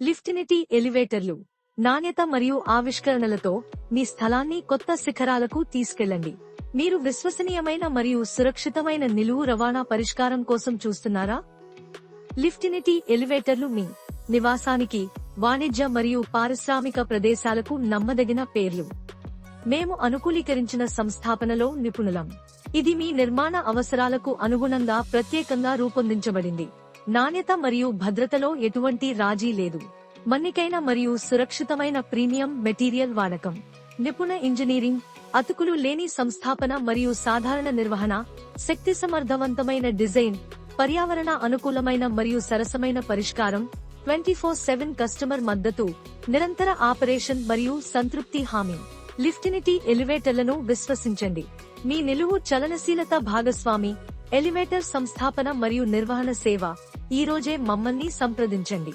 లిఫ్టినిటీ ఎలివేటర్లు నాణ్యత మరియు ఆవిష్కరణలతో మీ స్థలాన్ని కొత్త శిఖరాలకు తీసుకెళ్లండి. మీరు విశ్వసనీయమైన మరియు సురక్షితమైన నిలువు రవాణా పరిష్కారం కోసం చూస్తున్నారా? లిఫ్టినిటీ ఎలివేటర్లు మీ నివాసానికి, వాణిజ్య మరియు పారిశ్రామిక ప్రదేశాలకు నమ్మదగిన పేర్లు. మేము అనుకూలీకరించిన సంస్థాపనలో నిపుణులం. ఇది మీ నిర్మాణ అవసరాలకు అనుగుణంగా ప్రత్యేకంగా రూపొందించబడింది. నాణ్యత మరియు భద్రతలో ఎటువంటి రాజీ లేదు. మన్నికైన మరియు సురక్షితమైన ప్రీమియం మెటీరియల్ వాడకం, నిపుణ ఇంజనీరింగ్, అతుకులు లేని సంస్థాపన మరియు సాధారణ నిర్వహణ, శక్తి సమర్థవంతమైన డిజైన్, పర్యావరణ అనుకూలమైన మరియు సరసమైన పరిష్కారం, 24/7 కస్టమర్ మద్దతు, నిరంతర ఆపరేషన్ మరియు సంతృప్తి హామీ. లిఫ్టినిటీ ఎలివేటర్లను విశ్వసించండి. మీ నిలువు చలనశీలత భాగస్వామి. ఎలివేటర్ సంస్థాపన మరియు నిర్వహణ సేవ. ఈ రోజే మమ్మల్ని సంప్రదించండి.